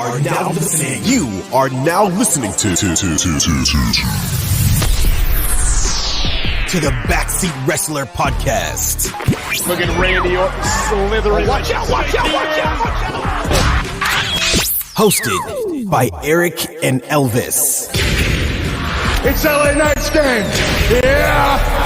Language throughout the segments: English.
are now listening. You are now listening to the Backseat Wrestler Podcast. Look at Randy Orton slithering. Watch out! Hosted by Eric and Elvis. It's LA Knight's game. Yeah.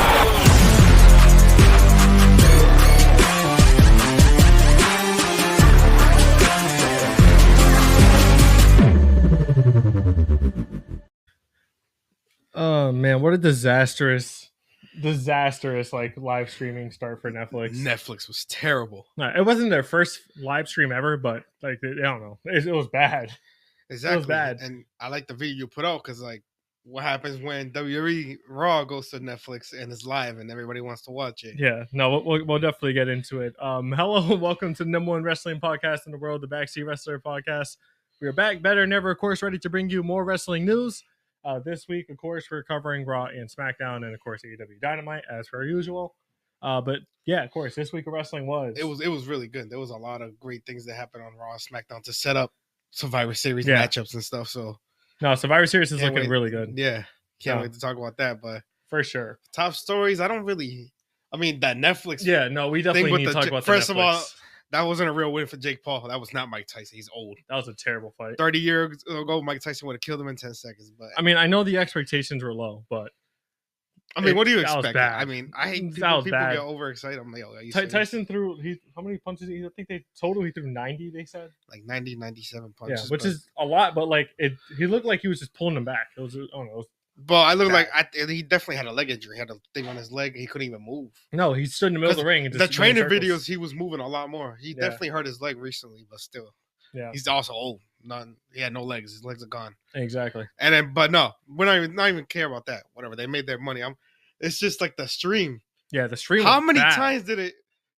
Oh man, what a disastrous like live streaming start for Netflix. Netflix was terrible. No, it wasn't their first live stream ever, but like I don't know, it was bad. Exactly. It was bad. And I like the video you put out because like what happens when WWE Raw goes to Netflix and it's live and everybody wants to watch it. Yeah, no, we'll definitely get into it. Hello, welcome to the number one wrestling podcast in the world, the Backseat Wrestler Podcast. We are back better than ever, of course, ready to bring you more wrestling news. This week, of course, we're covering Raw and SmackDown, and of course, AEW Dynamite as per usual. But yeah, of course, this week of wrestling was it was really good. There was a lot of great things that happened on Raw and SmackDown to set up Survivor Series matchups and stuff. So no, Survivor Series is looking really good. Yeah, can't wait to talk about that. But for sure, top stories. I mean, that Netflix. Yeah, no, we definitely need to talk about. First of all, that wasn't a real win for Jake Paul. That was not Mike Tyson. He's old. That was a terrible fight. 30 years ago, Mike Tyson would have killed him in 10 seconds. But I mean, I know the expectations were low, but I mean, what do you expect? I mean, I hate people get overexcited. I'm like, Tyson threw how many punches? I think he threw 90. They said like 90, 97 punches. Yeah, which is a lot, but like he looked like he was just pulling them back. It was, I don't know. But I look like he definitely had a leg injury. He had a thing on his leg. He couldn't even move. No, he stood in the middle of the ring. And just the trainer videos, he was moving a lot more. He definitely hurt his leg recently, but still, he's also old. He had no legs. His legs are gone. Exactly. And then, but no, we're not even care about that. Whatever, they made their money. It's just like the stream. Yeah, the stream. How many times did it?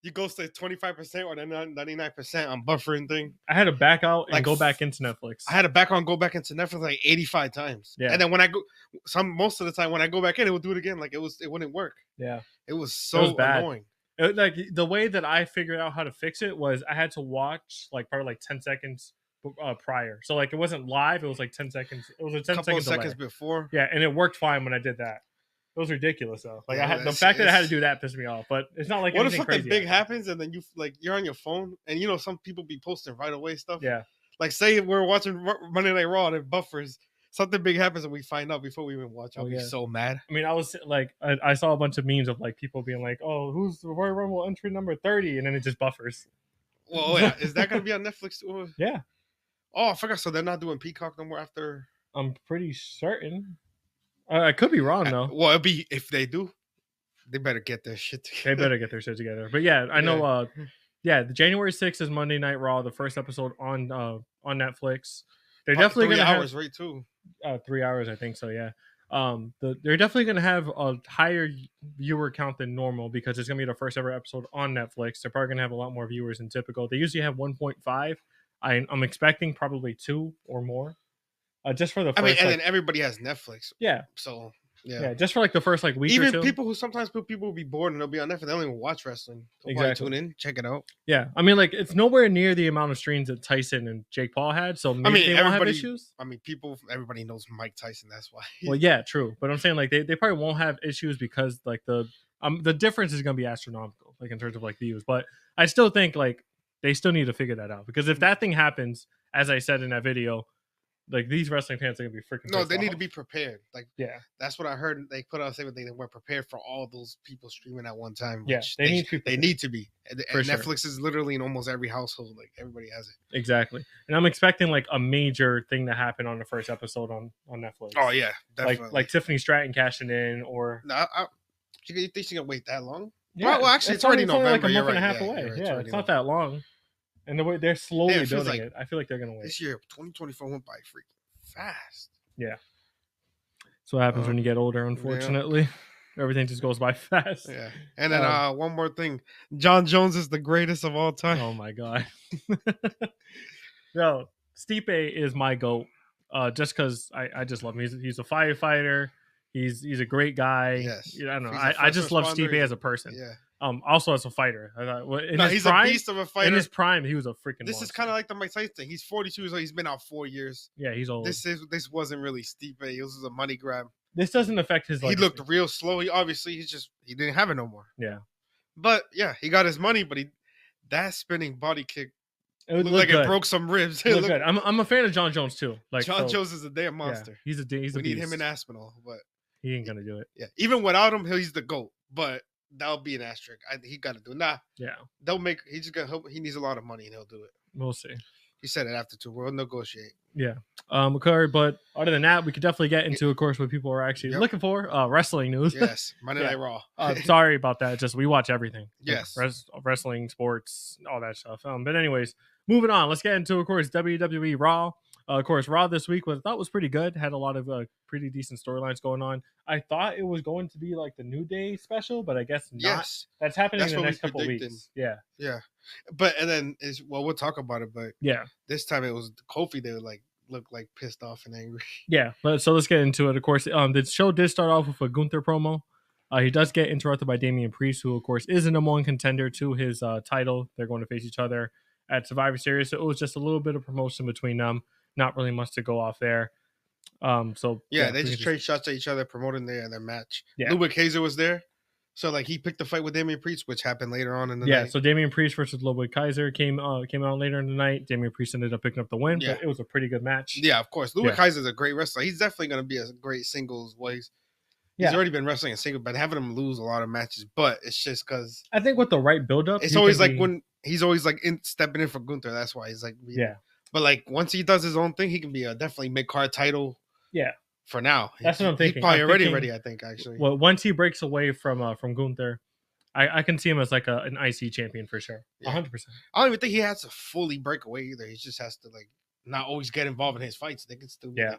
You go to 25% or 99% on buffering thing. I had to back out and go back into Netflix. I had to back out and go back into Netflix like 85 times. Yeah. And then when I go, most of the time when I go back in, it would do it again. Like it wouldn't work. Yeah. It was so annoying. Like the way that I figured out how to fix it was I had to watch like probably like 10 seconds prior. So like it wasn't live. It was like 10 seconds. It was a 10 seconds before. Yeah. And it worked fine when I did that. It was ridiculous though. Like the fact that I had to do that pissed me off. But it's not like what if something big happens and then you're on your phone and some people be posting right away stuff. Yeah. Like say we're watching Monday Night Raw and it buffers. Something big happens and we find out before we even watch. I'll be so mad. I mean, I was like, I saw a bunch of memes of like people being like, "Oh, who's the Royal Rumble entry number 30?" And then it just buffers. Well, yeah, is that gonna be on Netflix too? Yeah. Oh, I forgot. So they're not doing Peacock no more after. I'm pretty certain. I could be wrong though. Well, it'll be if they do, they better get their shit together. They better get their shit together. But yeah, I know. The January 6th is Monday Night Raw, the first episode on Netflix. They're definitely going to have 3 hours, right? Too. 3 hours, I think so. Yeah. They're definitely going to have a higher viewer count than normal because it's going to be the first ever episode on Netflix. They're probably going to have a lot more viewers than typical. They usually have 1.5. I'm expecting probably 2 or more. Just for the first, and then everybody has Netflix. Yeah. So yeah, just for like the first like week even or two. people will be bored and they'll be on Netflix. They don't even watch wrestling. They'll exactly. Tune in, check it out. Yeah, I mean, like it's nowhere near the amount of streams that Tyson and Jake Paul had. So maybe they won't have issues. I mean, everybody knows Mike Tyson. That's why. Well, yeah, true. But I'm saying like they probably won't have issues because like the difference is going to be astronomical, like in terms of like views. But I still think like they still need to figure that out because if that thing happens, as I said in that video. Like these wrestling fans are gonna be freaking. No, they need to be prepared. Like, yeah, that's what I heard. They put out everything. They weren't prepared for all those people streaming at one time. Yeah, they need to be. And Netflix is literally in almost every household. Like everybody has it. Exactly. And I'm expecting like a major thing to happen on the first episode on Netflix. Oh yeah, definitely. Like Tiffany Stratton cashing in, or no, you think she's gonna wait that long? Yeah, well, actually, it's already November. Like a month and a half away. Right. Yeah, it's not that long. And the way they're slowly building it, I feel like they're gonna wait. This year, 2024 went by freaking fast. Yeah. So what happens when you get older, unfortunately. Yeah. Everything just goes by fast. Yeah. And then one more thing. John Jones is the greatest of all time. Oh my God. Yo, Stipe is my GOAT. Just because I just love him. He's a firefighter. He's a great guy. Yes. I don't know. I just love Stipe as a person. Yeah. Also as a fighter. I thought, He's a beast of a fighter. In his prime, he was a freaking This monster. is kind of like the Mike Tyson thing. He's 42, so he's been out 4 years. Yeah, he's old. This wasn't really Stipe. This was a money grab. This doesn't affect his legacy. He looked real slow. He didn't have it no more. Yeah. But yeah, he got his money, but that spinning body kick It looked like it broke some ribs. It looked good. I'm a fan of John Jones too. Like John Jones is a damn monster. Yeah, he's we a need beast. him in Aspinall, but he ain't gonna do it. Yeah, even without him, he's the GOAT. But that'll be an asterisk. He got to do it. Nah. Yeah. He needs a lot of money and he'll do it. We'll see. He said it after 2. We'll negotiate. Yeah. Okay, but other than that, we could definitely get into, of course, what people are actually looking for. Wrestling news. Yes. Monday Night Raw. Sorry about that. Just we watch everything. Yes. Like, wrestling, sports, all that stuff. But anyways, moving on. Let's get into, of course, WWE Raw. Of course, Raw this week I thought was pretty good. Had a lot of pretty decent storylines going on. I thought it was going to be like the New Day special, but I guess not. Yes. That's happening in the next couple of weeks. Yeah. Yeah. But and then we'll talk about it, but yeah. This time it was Kofi that looked like pissed off and angry. Yeah. So let's get into it. Of course, the show did start off with a Gunther promo. He does get interrupted by Damian Priest, who of course is a number 1 contender to his title. They're going to face each other at Survivor Series. So it was just a little bit of promotion between them. Not really much to go off there. So they just trade shots at each other, promoting their match. Yeah. Ludwig Kaiser was there, so like he picked the fight with Damian Priest, which happened later on in the night. Yeah, so Damian Priest versus Ludwig Kaiser came out later in the night. Damian Priest ended up picking up the win, but it was a pretty good match. Yeah, of course. Ludwig Kaiser's a great wrestler. He's definitely going to be a great singles. He's already been wrestling in singles, but having him lose a lot of matches. But it's just because I think with the right build-up, it's always like when he's always like stepping in for Gunther. That's why he's like But like once he does his own thing, he can be a definitely mid-card title. Yeah. For now, that's what I'm thinking. He's probably already ready. I think actually. Well, once he breaks away from Gunther, I can see him as like an IC champion for sure. 100%. I don't even think he has to fully break away either. He just has to like not always get involved in his fights. They can still yeah.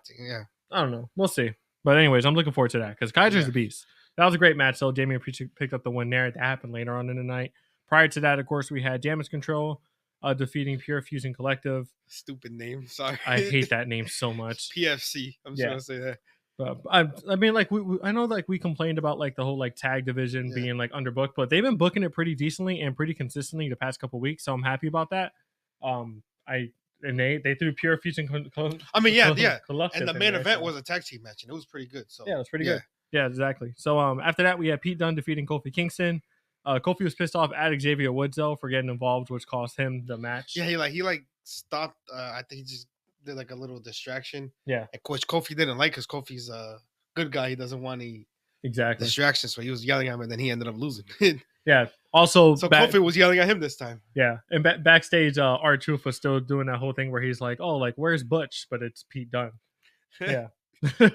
I don't know. We'll see. But anyways, I'm looking forward to that because Kaiser's a beast. That was a great match. So Damian Priest picked up the win there. That happened later on in the night. Prior to that, of course, we had Damage Control defeating Pure Fusion Collective. Stupid name. Sorry. I hate that name so much. PFC. I'm just going to say that. I mean, like I know, like we complained about like the whole like tag division being like underbooked, but they've been booking it pretty decently and pretty consistently the past couple weeks, so I'm happy about that. They threw Pure Fusion. And the main event was a tag team match, and it was pretty good. So yeah, it was pretty good. Yeah, exactly. So after that, we had Pete Dunne defeating Kofi Kingston. Kofi was pissed off at Xavier Woods though for getting involved, which cost him the match. Yeah, he stopped. I think he just did like a little distraction. Yeah, which Kofi didn't like because Kofi's a good guy. He doesn't want any distractions, so he was yelling at him, and then he ended up losing. Yeah. Also, Kofi was yelling at him this time. Yeah, and backstage, R-Truth was still doing that whole thing where he's like, "Oh, like where's Butch?" But it's Pete Dunne. Yeah.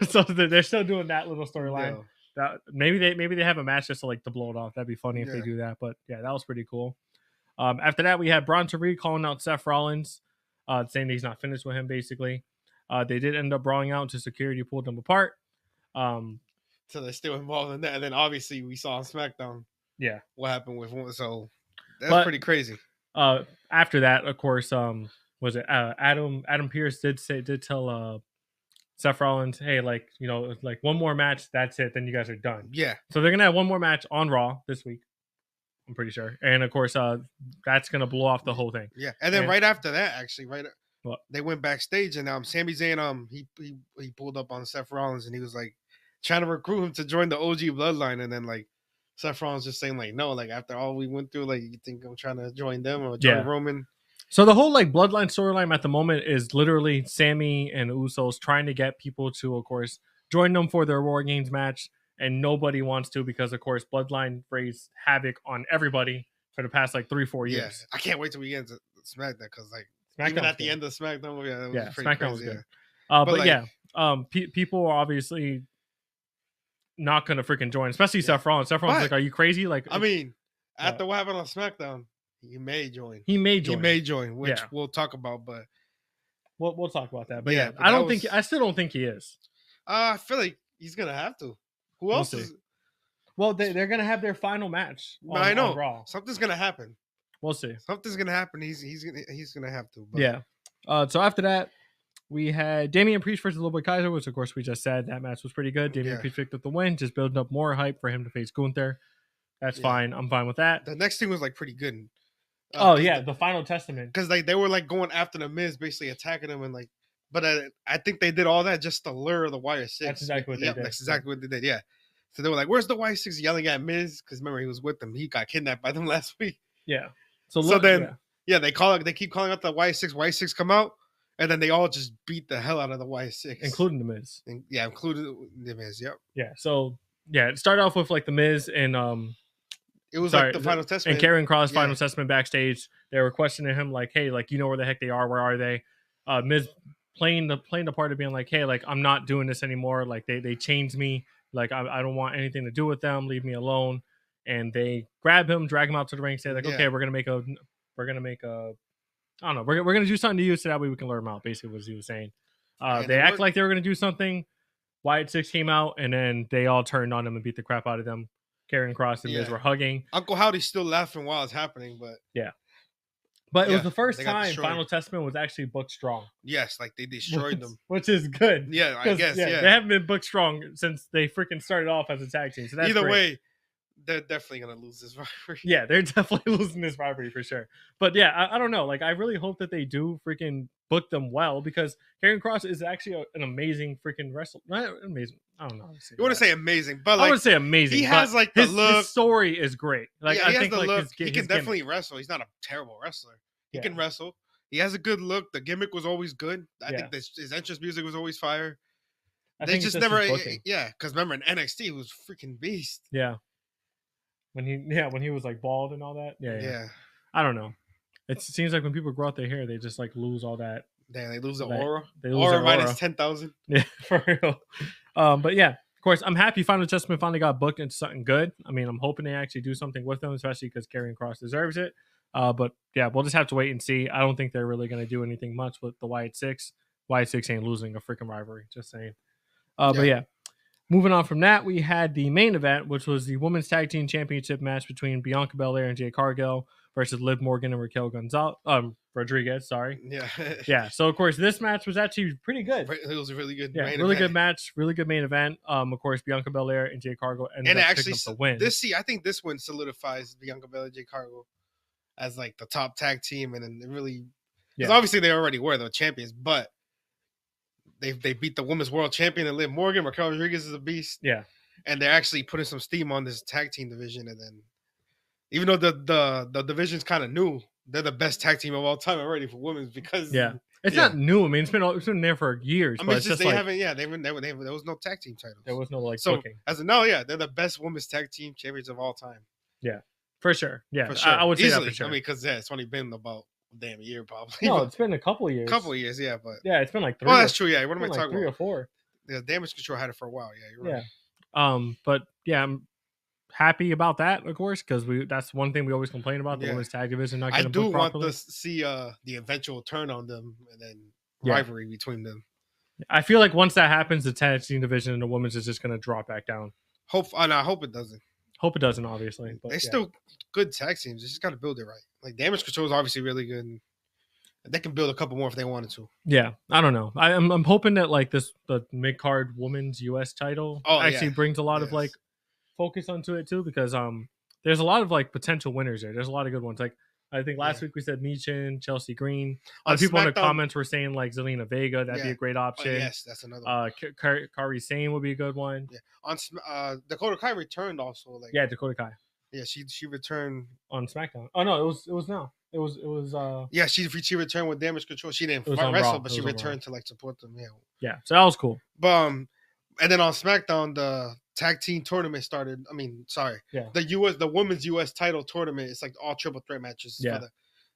So they're still doing that little storyline. That maybe they have a match just to blow it off. That'd be funny if they do that. But yeah, that was pretty cool. After that, we had Braun Tariq calling out Seth Rollins, saying that he's not finished with him. Basically, they did end up brawling out until security pulled them apart. So they're still involved in that, and then obviously we saw on SmackDown. Yeah, what happened with one? So that's pretty crazy. After that, of course, was it Adam Pearce did tell Seth Rollins, hey, one more match, that's it, then you guys are done. Yeah. So they're gonna have one more match on Raw this week, I'm pretty sure, and of course, that's gonna blow off the whole thing. Yeah, and then right after that, actually, what? They went backstage, and Sami Zayn, he pulled up on Seth Rollins, and he was trying to recruit him to join the OG bloodline, and then Seth Rollins just saying no, after all we went through, you think I'm trying to join them or join Roman? So the whole bloodline storyline at the moment is literally Sammy and Usos trying to get people to, of course, join them for their War Games match, and nobody wants to because, of course, bloodline raised havoc on everybody for the past 3-4 years. Yeah, I can't wait till we get into SmackDown because even at the end of SmackDown, was pretty SmackDown crazy, was good. But people are obviously not gonna freaking join, especially Seth Rollins. Seth Rollins are you crazy? After what happened on SmackDown, he may join. Which we'll talk about, but we'll talk about that. But I still don't think he is. I feel like he's gonna have to. Who else is? Well, they're gonna have their final match. I know. On Raw. Something's gonna happen. We'll see. Something's gonna happen. He's gonna have to. But. Yeah. So after that, we had Damian Priest versus Ludwig Kaiser, which of course we just said that match was pretty good. Damian Priest picked up the win, just building up more hype for him to face Gunther. That's fine. I'm fine with that. The next thing was like pretty good. The Final Testament. Because like they were like going after the Miz, basically attacking him and like. But I think they did all that just to lure the YS6. That's exactly what they did. That's exactly what they did. Yeah. So they were like, "Where's the YS6?" Yelling at Miz because remember he was with them. He got kidnapped by them last week. Yeah. So then they keep calling out the YS6. YS6 come out, and then they all just beat the hell out of the YS6, including the Miz. Including the Miz. Yep. Yeah. So it started off with like the Miz and it was like the Final Testament and Karrion Kross Final Testament backstage. They were questioning him like, "Hey, like you know where the heck they are? Where are they?" Miz playing the part of being like, "Hey, like I'm not doing this anymore. Like they changed me. Like I don't want anything to do with them. Leave me alone." And they grab him, drag him out to the ring, say like, "Okay, we're gonna make a I don't know, we're gonna do something to you so that way we can lure him out." Basically, what he was saying. They act like they were gonna do something. Wyatt 6 came out, and then they all turned on him and beat the crap out of them. Karrion Kross and Miz were hugging. Uncle Howdy's still laughing while it's happening, but But it was the first time Final Testament was actually booked strong. Yes, like they destroyed them. Which is good. Yeah, I guess, They haven't been booked strong since they freaking started off as a tag team. So that's either great. way, they're definitely going to lose this rivalry. Yeah, they're definitely losing this rivalry for sure. But yeah, I don't know. Like, I really hope that they do freaking book them well because Karrion Kross is actually an amazing freaking wrestler. Not amazing. I don't know. You want to say amazing, but like, I would say amazing. He has like the look. His story is great. Like, I think like look. He can definitely wrestle. He's not a terrible wrestler. He can wrestle. He has a good look. The gimmick was always good. I think his entrance music was always fire. They just never, because remember in NXT he was freaking beast. Yeah. When he was like bald and all that. Yeah. I don't know. It seems like when people grow out their hair, they just like lose all that. Damn, they lose the aura. They lose aura minus 10,000. Yeah, for real. But yeah, of course, I'm happy Final Testament finally got booked into something good. I mean, I'm hoping they actually do something with them, especially because Karrion Kross deserves it. But yeah, we'll just have to wait and see. I don't think they're really going to do anything much with the Wyatt 6. Wyatt 6 ain't losing a freaking rivalry. Just saying. But yeah, moving on from that, we had the main event, which was the Women's Tag Team Championship match between Bianca Belair and Jade Cargill versus Liv Morgan and Raquel Rodriguez. Sorry. Yeah. So of course, this match was actually pretty good. It was a really good. Yeah, really good match, really good main event. Of course, Bianca Belair and Jade Cargill ended up picking up the win. I think this win solidifies Bianca Belair and Jade Cargill as like the top tag team, and then it really, because obviously they already were the champions, but they beat the women's world champion and Liv Morgan. Raquel Rodriguez is a beast. Yeah, and they're actually putting some steam on this tag team division, and then. Even though the division's kind of new, they're the best tag team of all time already for women's because it's not new. I mean, it's been there for years. I mean, but it's just they haven't. Yeah, there was no tag team titles. There was no like so booking. They're the best women's tag team champions of all time. Yeah, for sure. Yeah, for sure. I would say easily. That for sure. I mean, because it's only been about a damn year probably. No, it's been a couple of years. Yeah, but it's been like 3. Well, that's true. Yeah, what am I talking about? 3 or 4. Yeah, Damage Control had it for a while. Yeah, you're right. Yeah. But yeah, I'm happy about that, of course, because that's one thing we always complain about, the women's tag division not getting booked properly. I do want to see the eventual turn on them and then rivalry between them. I feel like once that happens, the tag team division and the women's is just going to drop back down. I hope it doesn't. Hope it doesn't, obviously. But they're still good tag teams. They just got to build it right. Like Damage Control is obviously really good. And they can build a couple more if they wanted to. Yeah, I don't know. I'm hoping that like the mid card women's US title actually brings a lot of like focus onto it too, because there's a lot of like potential winners there. There's a lot of good ones. Like I think last week we said Michin, Chelsea Green. A lot of people in the comments were saying like Zelina Vega. That'd be a great option. Yes, that's another one. Kari Sane would be a good one. Yeah. On Dakota Kai returned also. Like Dakota Kai. Yeah, she returned on SmackDown. Oh no, it was now. It was she returned with Damage Control. She didn't wrestle, but she returned to like support them. Yeah, so that was cool. But and then on SmackDown the tag team tournament started. I mean, sorry. Yeah. The women's US title tournament, it's like all triple threat matches. Yeah.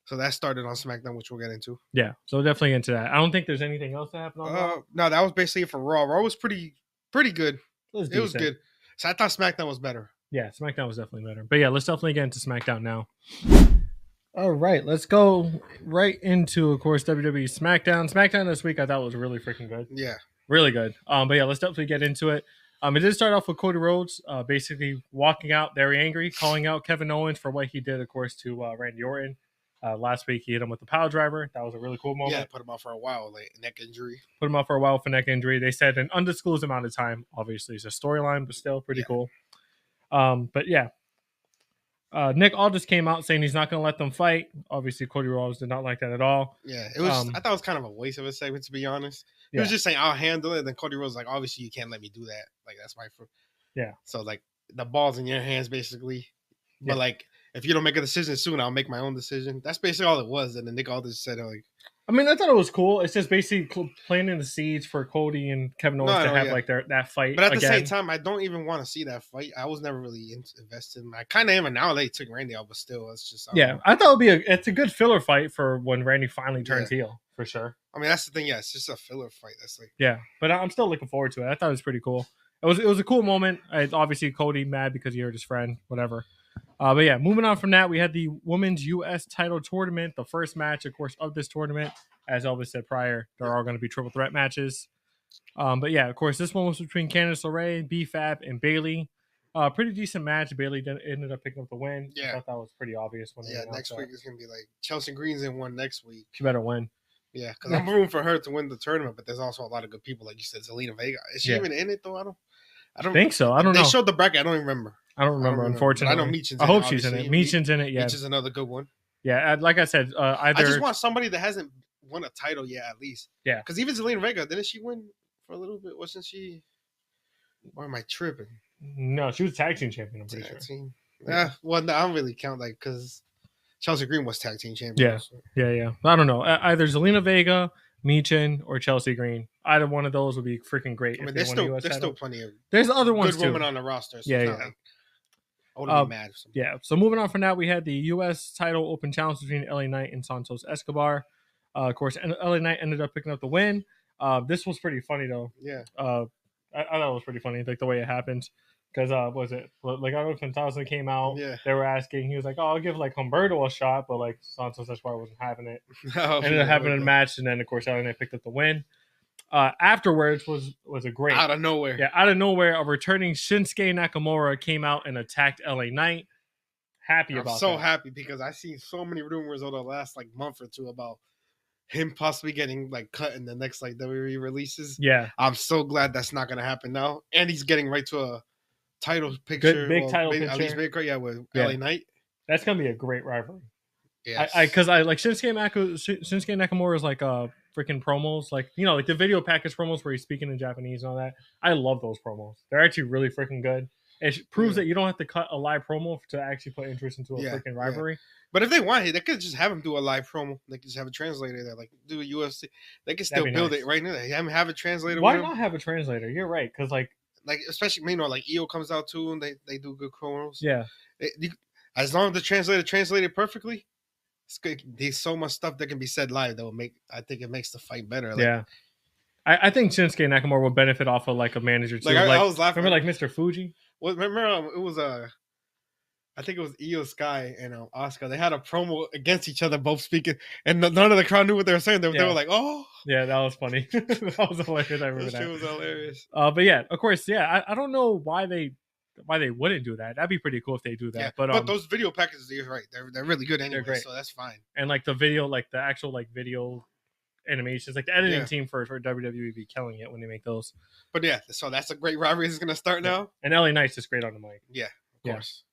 So that started on SmackDown, which we'll get into. Yeah. So definitely into that. I don't think there's anything else that happened on Raw. No, that was basically it for Raw. Raw was pretty good. It was good. So I thought SmackDown was better. Yeah, SmackDown was definitely better. But yeah, let's definitely get into SmackDown now. All right, let's go right into, of course, WWE SmackDown. SmackDown this week I thought was really freaking good. Yeah. Really good. But yeah, let's definitely get into it. It did start off with Cody Rhodes basically walking out very angry, calling out Kevin Owens for what he did, of course, to Randy Orton. Last week, he hit him with the power driver. That was a really cool moment. Yeah, put him out for a while, like neck injury. Put him out for a while for neck injury. They said an undisclosed amount of time. Obviously, it's a storyline, but still pretty cool. But yeah, Nick Aldis came out saying he's not going to let them fight. Obviously, Cody Rhodes did not like that at all. Yeah, it was. I thought it was kind of a waste of a segment, to be honest. He was just saying, "I'll handle it." And then Cody Rhodes was like, "Obviously, you can't let me do that. Like that's my fault." Yeah. So like the ball's in your hands, basically. But like, if you don't make a decision soon, I'll make my own decision. That's basically all it was. And then Nick Aldis said, like, I mean, I thought it was cool. It's just basically planting the seeds for Cody and Kevin Owens to have like that fight. But at the same time, I don't even want to see that fight. I was never really invested. I kind of am, and now they took Randy out, but still, it's just I thought it's a good filler fight for when Randy finally turns heel for sure. I mean, that's the thing. Yeah, it's just a filler fight. That's like but I'm still looking forward to it. I thought it was pretty cool. It was a cool moment. Obviously, Cody mad because he hurt his friend, whatever. But yeah, moving on from that, we had the Women's U.S. title tournament, the first match, of course, of this tournament. As Elvis said prior, there are going to be triple threat matches. But yeah, of course, this one was between Candice LeRae, B-Fab, and Bayley. Pretty decent match. Bayley ended up picking up the win. Yeah. I thought that was pretty obvious. Next week is going to be like Chelsea Green's in one next week. She better win. Yeah, because I'm rooting for her to win the tournament, but there's also a lot of good people, like you said, Zelina Vega. Is she even in it, though? I don't think so. I don't know. They showed the bracket. I don't even remember. Unfortunately. But I know Meechin's in it. I hope she's in it. Meechin's in it, yeah. Meechin's another good one. Yeah, like I said, I just want somebody that hasn't won a title yet, at least. Yeah. Because even Zelina Vega, didn't she win for a little bit? Wasn't she? Or am I tripping? No, she was tag team champion, I'm pretty sure. Yeah, well, no, I don't really count because Chelsea Green was tag team champion. Yeah. I don't know. Either Zelina Vega, Meechin, or Chelsea Green. Either one of those would be freaking great. I mean, there's still plenty of there's other ones good women on the roster. So I would be mad. So moving on from that, we had the U.S. title open challenge between LA Knight and Santos Escobar. Of course, LA Knight ended up picking up the win. This was pretty funny though. Yeah. I thought it was pretty funny, like the way it happened. Because was it like I don't know, Fantasma came out. Yeah. They were asking. He was like, "Oh, I'll give like Humberto a shot," but like Santos Escobar wasn't having it. Ended up having a match, and then of course LA Knight picked up the win. Afterwards was a great out of nowhere. Yeah, out of nowhere, a returning Shinsuke Nakamura came out and attacked LA Knight. I'm so happy because I seen so many rumors over the last like month or two about him possibly getting like cut in the next like WWE releases. Yeah, I'm so glad that's not gonna happen now, and he's getting right to a title picture, big title picture, at least big, with LA Knight. That's gonna be a great rivalry. Yeah, because I like Shinsuke Nakamura's like freaking promos, like like the video package promos where he's speaking in Japanese and all that. I love those promos. They're actually really freaking good. It proves that you don't have to cut a live promo to actually put interest into a freaking rivalry. But if they want, they could just have him do a live promo. They could just have a translator there, like do a UFC. They could still build it right now. They have a translator. Why not have a translator? You're right, because like especially like EO comes out too, and they do good promos. Yeah, as long as the translator translated perfectly, it's good. There's so much stuff that can be said live that will make. I think it makes the fight better. Like, I think Shinsuke Nakamura will benefit off of like a manager too. I was laughing. Remember like Mr. Fuji? Well, remember it was I think it was Io Sky and Oscar. They had a promo against each other, both speaking, and none of the crowd knew what they were saying. They were like, "Oh, yeah, that was funny. That was hilarious. I remember that. Shit was hilarious. But yeah, of course, yeah. I don't know why they wouldn't do that. That'd be pretty cool if they do that. Yeah, but those video packages, you're right. They're really good anyway, so that's fine. And like the video, like the actual like video animations, like the editing team for WWE be killing it when they make those. But yeah, so that's a great rivalry. Is going to start now. And LA Knight's just great on the mic. Yeah, of course.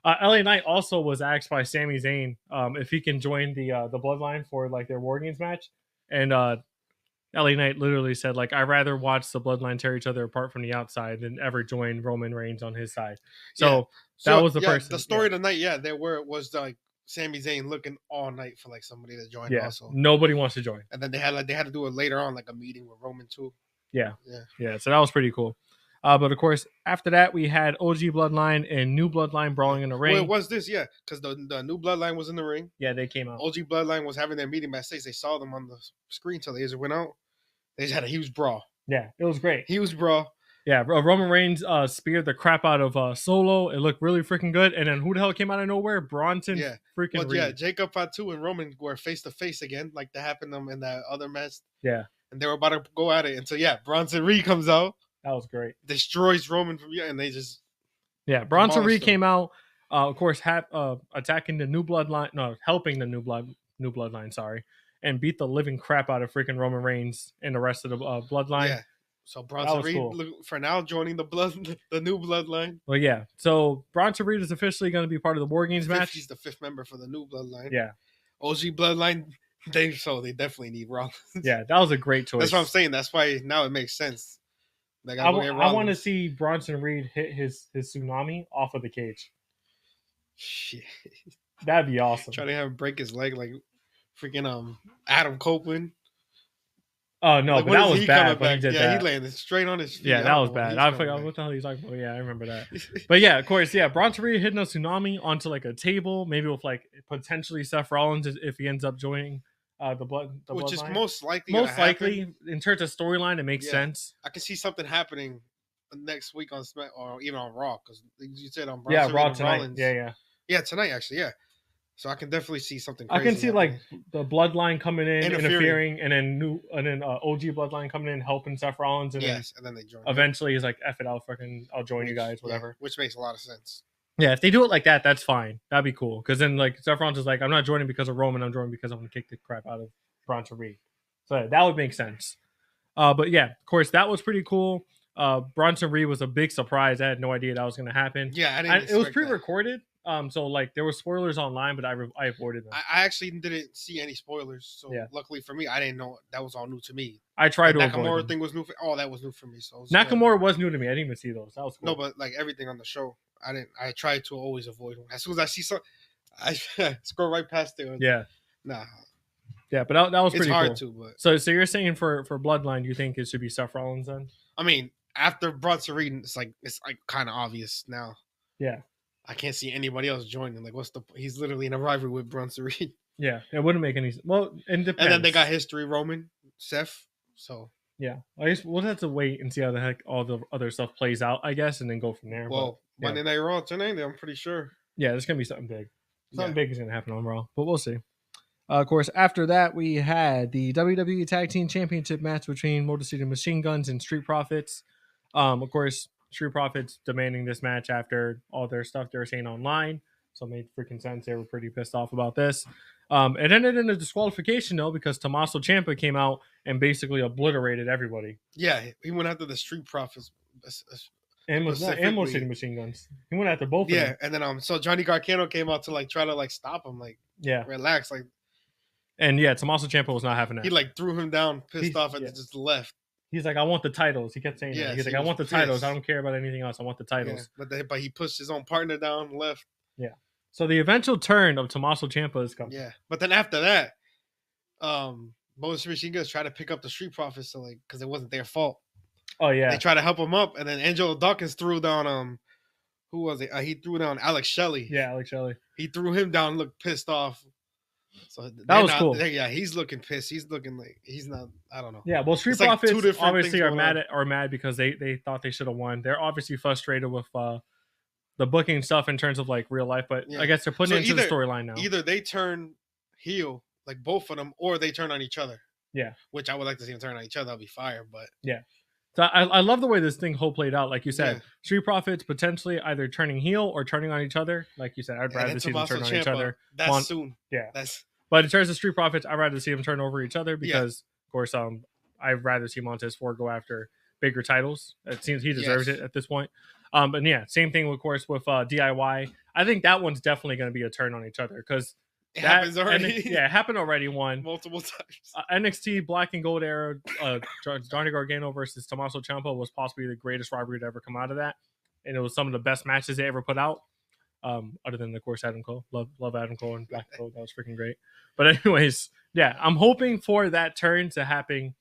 LA Knight also was asked by Sami Zayn if he can join the Bloodline for like their War Games match, and LA Knight literally said like, "I'd rather watch the Bloodline tear each other apart from the outside than ever join Roman Reigns on his side." So that was the person. The story of the night, there where it was like Sami Zayn looking all night for like somebody to join. Yeah, also nobody wants to join. And then they had to do it later on, like a meeting with Roman too. Yeah. So that was pretty cool. But of course, after that, we had OG Bloodline and New Bloodline brawling in the ring. Well, it was this, because the New Bloodline was in the ring. Yeah, they came out. OG Bloodline was having their meeting backstage. They saw them on the screen till they went out. They just had a huge brawl. Yeah, it was great. Huge brawl. Yeah, Roman Reigns speared the crap out of Solo. It looked really freaking good. And then who the hell came out of nowhere? Bronson freaking Reed. Yeah, Jacob Fatu and Roman were face-to-face again, like that happened to them in that other match. Yeah. And they were about to go at it. And so, Bronson Reed comes out. That was great. Destroys Roman and they just... Yeah, Bronson Reed came out, of course, attacking the New Bloodline... No, helping the New Bloodline, sorry. And beat the living crap out of freaking Roman Reigns and the rest of the Bloodline. Yeah. So Bronson was Reed, cool. for now, joining the new bloodline. Well, yeah. So Bronson Reed is officially going to be part of the War Games match. He's the 5th member for the new bloodline. Yeah. OG bloodline. They definitely need Rollins. Yeah, that was a great choice. That's what I'm saying. That's why now it makes sense. I want to see Bronson Reed hit his tsunami off of the cage. Shit. That'd be awesome. Trying to have him break his leg like freaking Adam Copeland. Oh no, like, but that was bad when he did that. He landed straight on his feet. Yeah, that was bad. I forgot what the hell he's talking about. Yeah, I remember that. But yeah, of course, yeah, Bronson Reed hitting a tsunami onto like a table, maybe with like potentially Seth Rollins if he ends up joining the which is bloodline. most likely. Most likely, in terms of storyline, it makes sense. I can see something happening next week on Smack or even on Raw because you said on Bronson Raw Reed tonight. Rollins. Yeah, tonight actually. Yeah. So I can definitely see something crazy I can see happening. like the bloodline coming in, interfering, and then OG bloodline coming in, helping Seth Rollins, and and then they join. Eventually, he's like, "F it, I'll join you guys, whatever." Yeah, which makes a lot of sense. Yeah, if they do it like that, that's fine. That'd be cool. Because then like Seth Rollins is like, "I'm not joining because of Roman. I'm joining because I'm gonna kick the crap out of Bronson Reed." So that would make sense. But yeah, of course, that was pretty cool. Bronson Reed was a big surprise. I had no idea that was gonna happen. Yeah, I didn't. It was pre-recorded. So like there were spoilers online, but I avoided them. I actually didn't see any spoilers. So luckily for me, I didn't know that was all new to me. I tried to avoid Nakamura them. Thing was new. That was new for me. So Nakamura was new to me. I didn't even see those. That was cool. No, but like everything on the show, I didn't. I tried to always avoid them. As soon as I see something, I scroll right past it. Yeah. Nah. Yeah, but that was pretty cool. It's hard to, but so you're saying for Bloodline, you think it should be Seth Rollins then? I mean, after Bronson Reed, it's like kind of obvious now. Yeah. I can't see anybody else joining. Like, he's literally in a rivalry with Bronson Reed. Yeah, it wouldn't make any sense. Well, it depends. And then they got history Roman, Seth. So yeah, I guess we'll have to wait and see how the heck all the other stuff plays out, I guess, and then go from there. Well, Monday Night Raw tonight, I'm pretty sure. Yeah, there's gonna be something big. Something big is gonna happen on Raw, but we'll see. Of course, after that, we had the WWE Tag Team Championship match between Motor City Machine Guns and Street Profits. Of course, Street Profits demanding this match after all their stuff they were saying online. So it made freaking sense. They were pretty pissed off about this. It ended in a disqualification, though, because Tommaso Ciampa came out and basically obliterated everybody. Yeah, he went after the Street Profits. And Motor City Machine Guns. He went after both of them. Yeah, and then so Johnny Gargano came out to like try to like stop him, like relax, like. And yeah, Tommaso Ciampa was not having that. He like threw him down, pissed off, and just left. He's like, I want the titles. He kept saying that. He's like, I want the titles. I don't care about anything else. I want the titles. Yeah, but he pushed his own partner down and left. Yeah. So the eventual turn of Tommaso Ciampa is coming. Yeah. But then after that, Motor Machine Guns tried to pick up the Street Profits, so like, because it wasn't their fault. Oh yeah. They tried to help him up, and then Angelo Dawkins threw down who was it? He threw down Alex Shelley. Yeah, Alex Shelley. He threw him down, looked pissed off. So that was cool. Yeah, he's looking pissed. He's looking like he's not. I don't know. Yeah, well, Street Profits obviously are mad because they thought they should have won. They're obviously frustrated with the booking stuff in terms of like real life, but I guess they're putting it into the storyline now. Either they turn heel, like both of them, or they turn on each other. Yeah, which I would like to see them turn on each other. That'll be fire. But yeah, so I love the way this thing whole played out. Like you said, Street Profits potentially either turning heel or turning on each other. Like you said, I'd rather see them turn on each other. That's soon. Yeah, But in terms of Street Profits, I'd rather see them turn over each other because, of course, I'd rather see Montez Ford go after bigger titles. It seems he deserves it at this point. But yeah, same thing, of course, with DIY. I think that one's definitely going to be a turn on each other because it happens already. It happened already. Multiple times. NXT Black and Gold era, Johnny Gargano versus Tommaso Ciampa was possibly the greatest rivalry to ever come out of that, and it was some of the best matches they ever put out. Other than, of course, Adam Cole. Love Adam Cole and Black Cole. That was freaking great. But anyways, yeah, I'm hoping for that turn to happen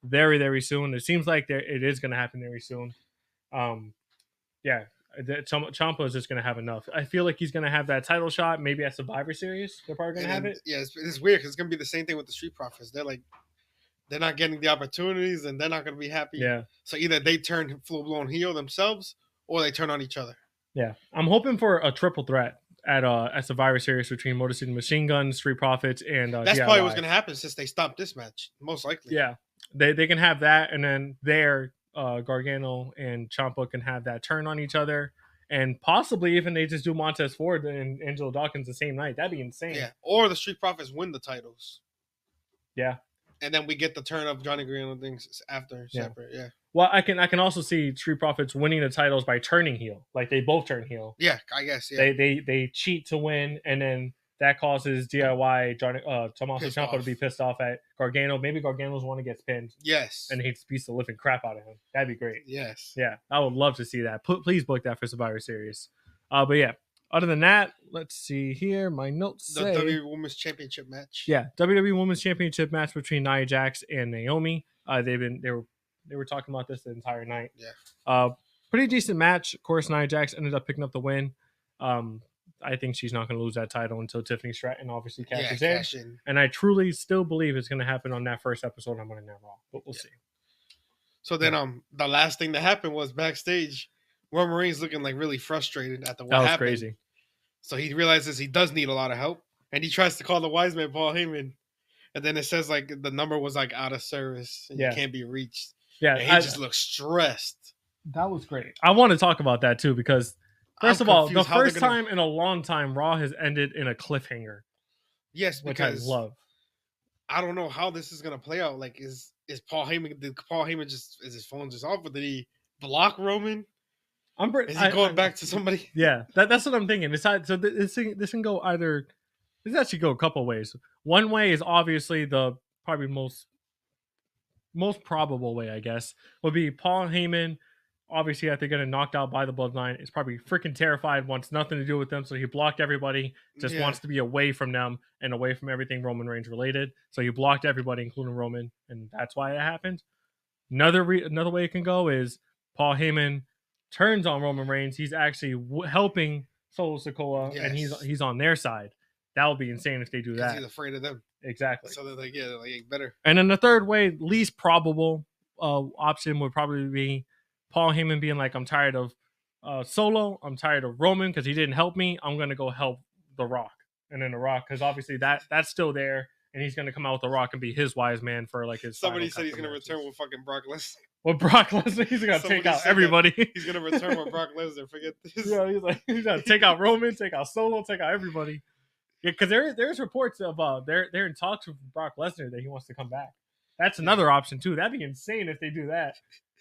very, very soon. It seems like it is going to happen very soon. Yeah, Ciampa is just going to have enough. I feel like he's going to have that title shot, maybe at Survivor Series. They're probably going to have it. Yeah, it's weird because it's going to be the same thing with the Street Profits. They're not getting the opportunities and they're not going to be happy. Yeah. So either they turn full-blown heel themselves or they turn on each other. Yeah, I'm hoping for a triple threat at Survivor Series between Motor City Machine Guns, Street Profits, and that's DIY. Probably what's going to happen since they stopped this match, most likely. Yeah, they can have that, and then Gargano and Ciampa can have that turn on each other, and possibly even they just do Montez Ford and Angelo Dawkins the same night. That'd be insane. Yeah, or the Street Profits win the titles. Yeah, and then we get the turn of Johnny Gargano things after separate. Yeah. Well, I can also see Street Profits winning the titles by turning heel. Like they both turn heel. Yeah, I guess. Yeah. They cheat to win, and then that causes DIY Tommaso Pissed Ciampa to off. be pissed off at Gargano. Maybe Gargano's one that gets pinned, Yes. and he beats the living crap out of him. That'd be great. Yes. Yeah, I would love to see that. Please book that for Survivor Series. But yeah, other than that, let's see here. My notes The say WWE Women's Championship match. yeah, WWE Women's Championship match between Nia Jax and Naomi. They were talking about this the entire night. Yeah. Pretty decent match. Of course, Nia Jax ended up picking up the win. I think she's not going to lose that title until Tiffany Stratton obviously cashes in. And I truly still believe it's going to happen on that first episode on Monday Night Raw, but we'll see. So then, the last thing that happened was backstage, Roman Reigns looking like really frustrated at what that was happened. crazy. So he realizes he does need a lot of help, and he tries to call the wise man Paul Heyman, and then it says like the number was like out of service and you can't be reached. Yeah, and he just looks stressed. That was great. I want to talk about that too because first of all, the first time in a long time Raw has ended in a cliffhanger. Yes, because which I love. I don't know how this is gonna play out. Like, is Paul Heyman? Did Paul Heyman is his phone just off, or did he block Roman? Is he going back to somebody? Yeah, that's what I'm thinking. So this can go either. This actually go a couple ways. One way is obviously the probably most probable way, I guess, would be Paul Heyman. Obviously, after getting knocked out by the Bloodline, is probably freaking terrified, wants nothing to do with them, so he blocked everybody, just wants to be away from them and away from everything Roman Reigns related. So he blocked everybody, including Roman, and that's why it happened. Another way it can go is Paul Heyman turns on Roman Reigns. He's actually helping Solo Sikoa, and he's on their side. That would be insane if they do that. He's afraid of them. Exactly. So they're like, they're like, better. And then the third way, least probable option would probably be Paul Heyman being like, I'm tired of Solo. I'm tired of Roman because he didn't help me. I'm going to go help The Rock. And then The Rock, because obviously that's still there. And he's going to come out with The Rock and be his wise man for like his. Somebody said he's going to return with fucking Brock Lesnar. Well, Brock Lesnar, he's going to take out everybody. He's going to return with Brock Lesnar. Forget this. Yeah, he's going to take out Roman, take out Solo, take out everybody. Yeah, because there's reports of they're in talks with Brock Lesnar that he wants to come back. That's another option too. That'd be insane if they do that.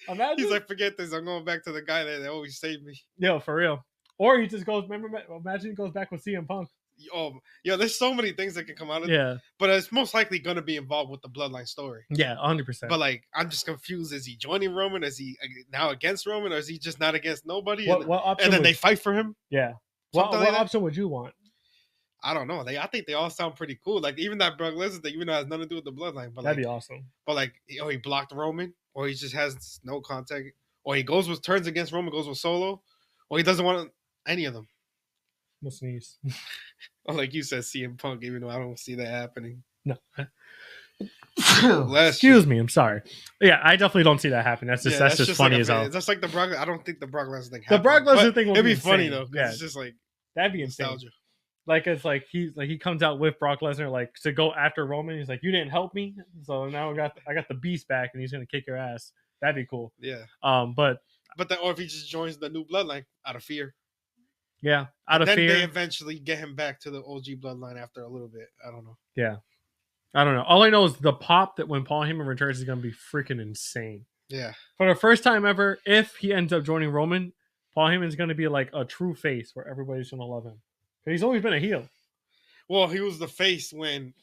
Imagine. He's like, forget this. I'm going back to the guy that always saved me. Yo, for real. Or he just goes. Imagine he goes back with CM Punk. Oh, yeah. There's so many things that can come out of it. Yeah, but it's most likely going to be involved with the Bloodline story. Yeah, 100%. But like, I'm just confused. Is he joining Roman? Is he now against Roman, or is he just not against nobody? What option? And then they fight for him. Yeah. What option would you want? I don't know. I think they all sound pretty cool. Like even that Brock Lesnar thing, even though it has nothing to do with the Bloodline, but that'd be awesome. But like, he blocked Roman, or he just has no contact, or he turns against Roman, goes with Solo, or he doesn't want any of them. No sneeze. Or like you said, CM Punk, even though I don't see that happening. No. Excuse me, I'm sorry. Yeah, I definitely don't see that happen. That's just funny as hell. That's like the Brock. I don't think the Brock Lesnar thing. The Brock Lesnar thing would be funny though. Yeah, it's just like that'd be insane. Like it's like he comes out with Brock Lesnar like to go after Roman. He's like, you didn't help me, so now I got the beast back, and he's gonna kick your ass. That'd be cool. Yeah. But then, or if he just joins the new Bloodline out of fear. Yeah, out of fear. Then they eventually get him back to the OG Bloodline after a little bit. I don't know. Yeah. I don't know. All I know is the pop that when Paul Heyman returns is going to be freaking insane. Yeah. For the first time ever, if he ends up joining Roman, Paul Heyman's going to be like a true face where everybody's going to love him. He's always been a heel. Well, he was the face when,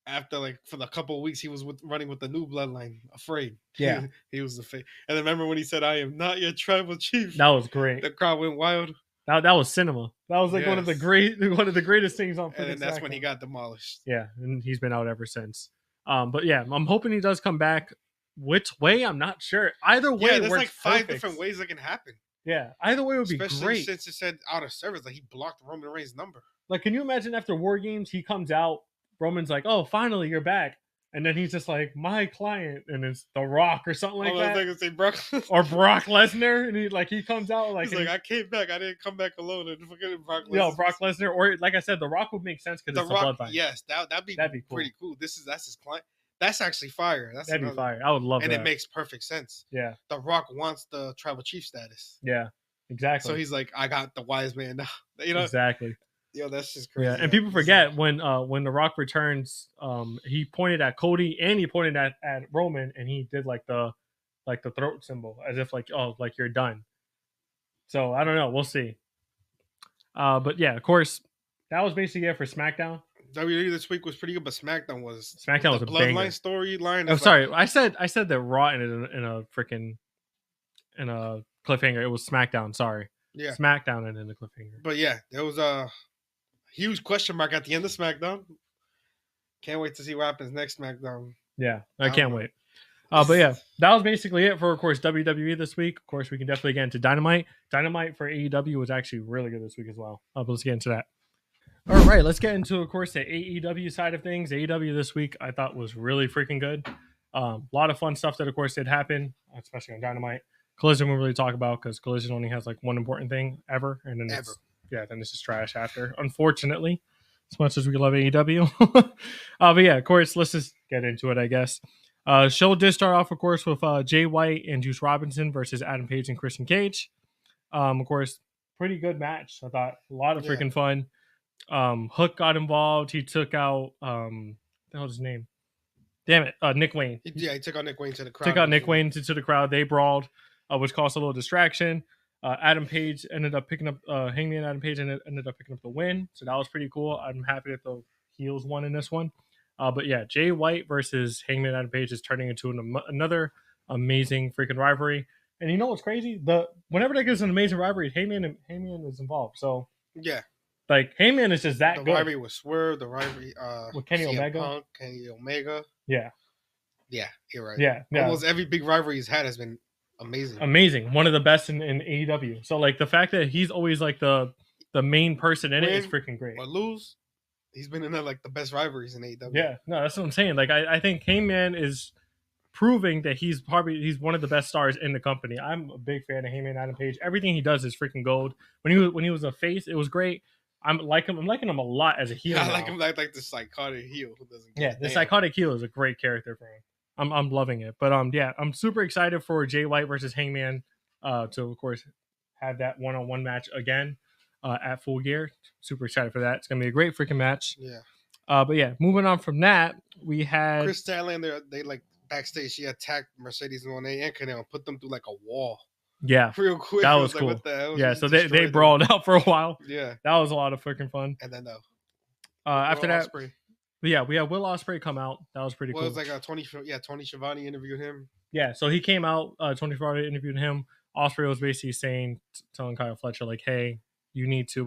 after like for the couple of weeks he was running with the new Bloodline, afraid. Yeah. He was the face. And then remember when he said, "I am not your tribal chief." That was great. The crowd went wild. That was cinema. That was like one of the greatest things on. And that's when he got demolished. Yeah, and he's been out ever since. But yeah, I'm hoping he does come back. Which way? I'm not sure. Either way, yeah, there's like 5 different ways that can happen. Yeah, either way would be especially great. Since it said out of service, like he blocked Roman Reigns' number. Like, can you imagine after War Games, he comes out, Roman's like, "Oh, finally, you're back." And then he's just like, "My client," and it's The Rock or something like that. I was say Brock or Brock Lesnar, and he comes out like, he's like, "I came back. I didn't come back alone." And forget Brock Lesnar. No, Brock Lesnar, or like I said, The Rock would make sense because it's Rock, the Bloodline. Yes, that'd be cool. Pretty cool. That's his client. That's actually fire. That'd be fire. I would love that. And it makes perfect sense. Yeah. The Rock wants the tribal chief status. Yeah, exactly. So he's like, "I got the wise man now." You know exactly. Yo, that's just crazy. Yeah, and people forget when The Rock returns, he pointed at Cody and he pointed at Roman, and he did like the like the throat symbol, as if like, oh, like you're done. So I don't know. We'll see. But yeah, of course, that was basically it for SmackDown. WWE this week was pretty good, but SmackDown was SmackDown was the a banger. Bloodline storyline. Oh, sorry, I said that Raw ended in a freaking in a cliffhanger. It was SmackDown. Sorry, Yeah, SmackDown ended in a cliffhanger. but yeah, there was a huge question mark at the end of SmackDown. Can't wait to see what happens next SmackDown. Yeah, I I don't can't know. wait. But yeah, that was basically it for, of course, WWE this week. Of course, we can definitely get into Dynamite. Dynamite for AEW was actually really good this week as well. But let's get into that. All right, let's get into, of course, the AEW side of things. AEW this week I thought was really freaking good. A lot of fun stuff that, of course, did happen, especially on Dynamite. Collision we'll really talk about because Collision only has like one important thing ever, and then then it's just trash after. Unfortunately, as much as we love AEW, but yeah, of course, let's just get into it, I guess. Show did start off, of course, with Jay White and Juice Robinson versus Adam Page and Christian Cage. Of course, pretty good match. I thought a lot of freaking fun. Hook got involved. He took out what the hell's his name? Damn it, Nick Wayne. Yeah, he took out Nick Wayne to the crowd. Took out Nick Wayne to the crowd. They brawled, which caused a little distraction. Adam Page ended up picking up Hangman. Adam Page ended up picking up the win, so that was pretty cool. I'm happy that the heels won in this one. But yeah, Jay White versus Hangman Adam Page is turning into another amazing freaking rivalry. And you know what's crazy? Whenever there gets an amazing rivalry, Hangman is involved. So yeah, like Hangman is just that the good. rivalry with Swerve, the rivalry with Kenny CM Omega. Punk, Kenny Omega. Yeah, you're right. Yeah, almost every big rivalry he's had has been amazing. Amazing, one of the best in AEW. So like the fact that he's always like the main person in it is freaking great. Or lose. He's been in like the best rivalries in AEW. Yeah, no, that's what I'm saying. Like, I think Hangman is proving that he's one of the best stars in the company. I'm a big fan of Hangman Adam Page. Everything he does is freaking gold. When he was a face, it was great. I'm liking him a lot as a heel. I like him like the psychotic heel who doesn't. The psychotic heel is a great character for him. I'm loving it. But yeah, I'm super excited for Jay White versus Hangman to, of course, have that one-on-one match again at Full Gear. Super excited for that. It's gonna be a great freaking match. Yeah. But yeah, moving on from that, we had Chris Statlander. They like backstage. She attacked Mercedes Moné and Canal and put them through like a wall. Yeah, real quick. That was cool. Like, what the hell? Yeah, so they brawled out for a while. Yeah, that was a lot of freaking fun. And then after that, we had Will Ospreay come out. That was pretty cool. It was like Tony Schiavone interviewed him. Yeah, so he came out. Tony Schiavone interviewed him. Ospreay was basically telling Kyle Fletcher like, "Hey, you need to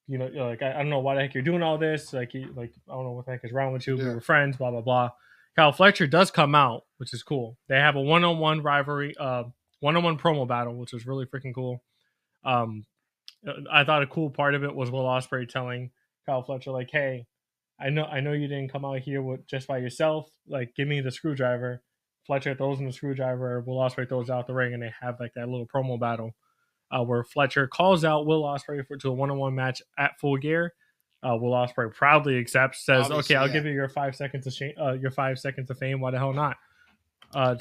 like I don't know why the heck you're doing all this. Like I don't know what the heck is wrong with you. We were friends. Blah blah blah." Kyle Fletcher does come out, which is cool. They have a one-on-one rivalry, one-on-one promo battle, which was really freaking cool. I thought a cool part of it was Will Ospreay telling Kyle Fletcher like, "Hey, I know you didn't come out here just by yourself. Like, give me the screwdriver." Fletcher throws him the screwdriver. Will Ospreay throws out the ring, and they have like that little promo battle where Fletcher calls out Will Ospreay to a one-on-one match at Full Gear. Will Ospreay proudly accepts, says, "Okay, I'll give you your 5 seconds of your 5 seconds of fame. Why the hell not?"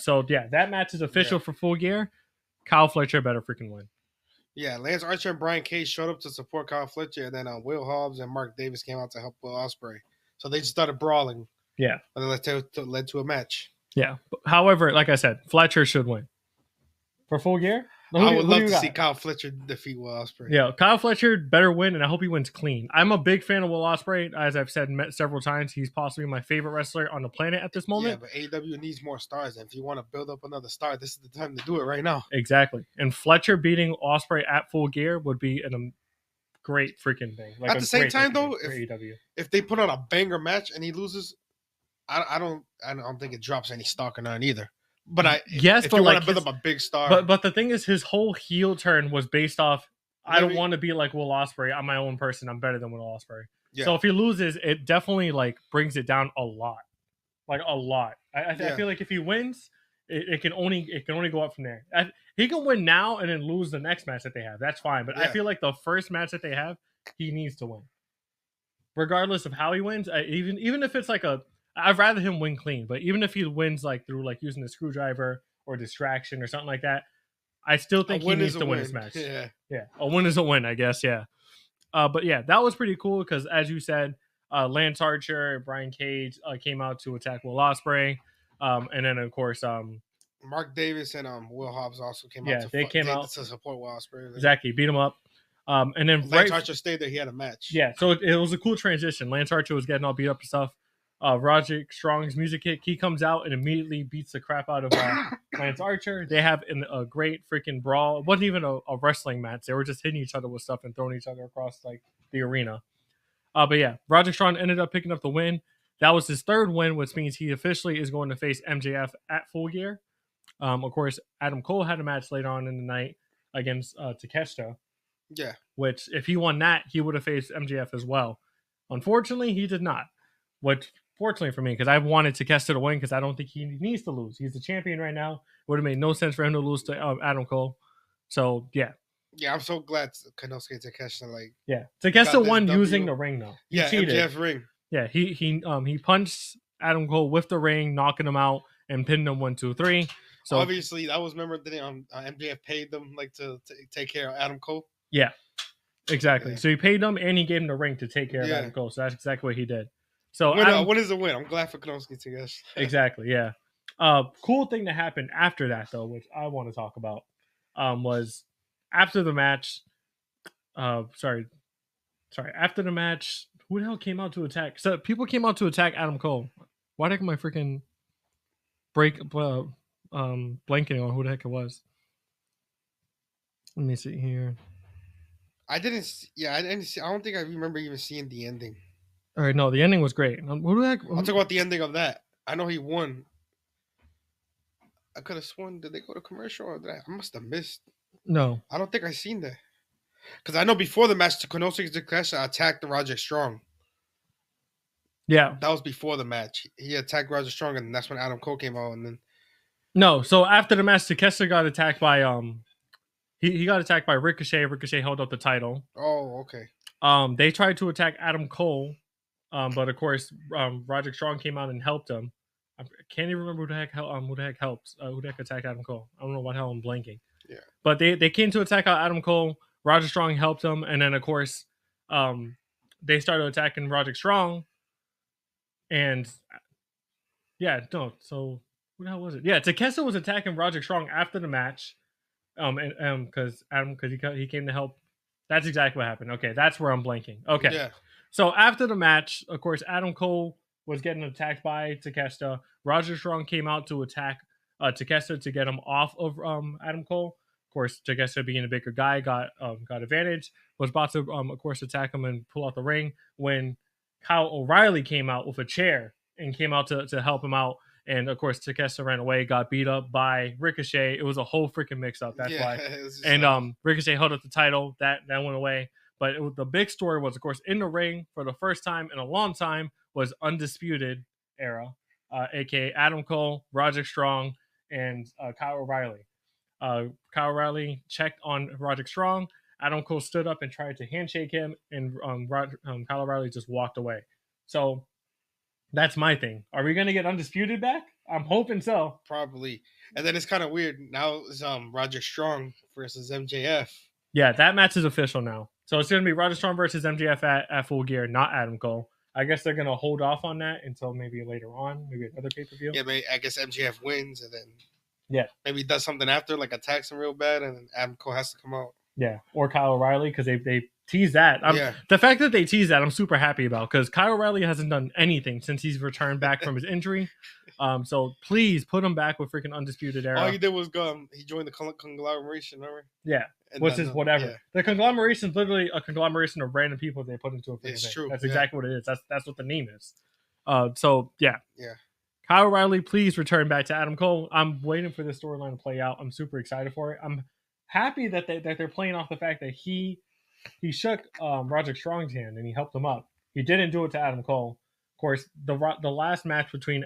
So yeah, that match is official for Full Gear. Kyle Fletcher better freaking win. Yeah, Lance Archer and Brian Cage showed up to support Kyle Fletcher, and then Will Hobbs and Mark Davis came out to help Will Ospreay. So they just started brawling. Yeah, and then led to a match. Yeah. However, like I said, Fletcher should win for Full Gear. I would love to see Kyle Fletcher defeat Will Ospreay. Yeah, Kyle Fletcher better win, and I hope he wins clean. I'm a big fan of Will Ospreay. As I've said several times, he's possibly my favorite wrestler on the planet at this moment. Yeah, but AEW needs more stars, and if you want to build up another star, this is the time to do it right now. Exactly. And Fletcher beating Ospreay at Full Gear would be a great freaking thing. Like, at the same time, though, if they put on a banger match and he loses, I don't think it drops any stock or none either. But if you want to build up a big star. But the thing is, his whole heel turn was based off, I don't want to be like Will Ospreay. I'm my own person. I'm better than Will Ospreay. Yeah. So if he loses, it definitely like brings it down a lot. Like a lot. I feel like if he wins, it can only go up from there. He can win now and then lose the next match that they have. That's fine. But I feel like the first match that they have, he needs to win. Regardless of how he wins, even if it's like I'd rather him win clean, but even if he wins like through like using a screwdriver or distraction or something like that, I still think he needs to win this match. Yeah, a win is a win, I guess. Yeah, but yeah, that was pretty cool because as you said, Lance Archer and Brian Cage came out to attack Will Ospreay, and then of course Mark Davis and Will Hobbs also came Yeah, out. they came out to support Will Ospreay. Exactly, beat him up. And then Lance Archer stayed there. He had a match. Yeah, so it was a cool transition. Lance Archer was getting all beat up and stuff. Roderick Strong's music hit. He comes out and immediately beats the crap out of Lance Archer. They have a great freaking brawl. It wasn't even a wrestling match. They were just hitting each other with stuff and throwing each other across like the arena. But yeah, Roderick Strong ended up picking up the win. That was his third win, which means he officially is going to face MJF at Full Gear. Of course, Adam Cole had a match later on in the night against Takeshita. Yeah. Which, if he won that, he would have faced MJF as well. Unfortunately, he did not. Which, fortunately for me, because I wanted Takeshita to win because I don't think he needs to lose. He's the champion right now. It would have made no sense for him to lose to Adam Cole. So, yeah. Yeah, I'm so glad Konosuke and Takeshita Takeshita won using the ring though. He cheated. MJF ring. Yeah, he punched Adam Cole with the ring, knocking him out and pinned him 1, 2, 3. So obviously, that was MJF paid them to take care of Adam Cole. Yeah, exactly. Yeah. So he paid him and he gave him the ring to take care of Adam Cole. So that's exactly what he did. So what is a win? I'm glad for Konosuke Takeshita. Exactly. Yeah. Cool thing that happened after that though, which I want to talk about, was after the match. After the match, who the hell came out to attack? So people came out to attack Adam Cole. Why the heck am I freaking blanking on who the heck it was? Let me see here. I didn't see. I don't think I remember even seeing the ending. All right, no, the ending was great. Who the heck? I'll talk about the ending of that. I know he won. I could have sworn. Did they go to commercial or did I must have missed? No, I don't think I seen that. Because I know before the match, Konosuke Takeshita attacked Roderick Strong. Yeah, that was before the match. He attacked Roderick Strong, and that's when Adam Cole came out. And then no, so after the match, Takeshita got attacked by he got attacked by Ricochet. Ricochet held up the title. Oh, okay. They tried to attack Adam Cole, but of course, Roderick Strong came out and helped him. I can't even remember who the heck helped. Who the heck attacked Adam Cole? I don't know what the hell I'm blanking. Yeah. But they came to attack out Adam Cole. Roderick Strong helped him, and then of course, they started attacking Roderick Strong. And so who the hell was it? Yeah, Takeshita was attacking Roderick Strong after the match. Because he came to help. That's exactly what happened. Okay, that's where I'm blanking. Okay. Yeah. So after the match, of course, Adam Cole was getting attacked by Takeshita. Roderick Strong came out to attack Takeshita to get him off of Adam Cole. Of course, Takeshita being a bigger guy got advantage. Was about to of course attack him and pull out the ring when Kyle O'Reilly came out with a chair and came out to help him out. And of course, Takeshita ran away, got beat up by Ricochet. It was a whole freaking mix-up. That's why. And Ricochet held up the title. That went away. But the big story was, of course, in the ring for the first time in a long time was Undisputed Era, aka Adam Cole, Roderick Strong, and Kyle O'Reilly. Kyle O'Reilly checked on Roderick Strong. Adam Cole stood up and tried to handshake him, and Kyle O'Reilly just walked away. So that's my thing. Are we going to get Undisputed back? I'm hoping so. Probably. And then it's kind of weird. Now it's Roderick Strong versus MJF. Yeah, that match is official now. So it's going to be Roderick Strong versus MJF at Full Gear, not Adam Cole. I guess they're going to hold off on that until maybe later on, maybe another pay-per-view. Yeah, I guess MJF wins and then maybe does something after, like attacks him real bad, and then Adam Cole has to come out. Yeah, or Kyle O'Reilly, because they tease that. The fact that they tease that, I'm super happy about, because Kyle O'Reilly hasn't done anything since he's returned back from his injury. So please put him back with freaking Undisputed Era. All he did was he joined the conglomeration, remember? Yeah, which is whatever. Yeah. The conglomeration is literally a conglomeration of random people they put into a freaking thing. True. That's exactly what it is. That's what the name is. So yeah. Yeah. Kyle O'Reilly, please return back to Adam Cole. I'm waiting for this storyline to play out. I'm super excited for it. I'm happy that they're playing off the fact that he shook Roderick Strong's hand and he helped him up. He didn't do it to Adam Cole. Of course, the last match between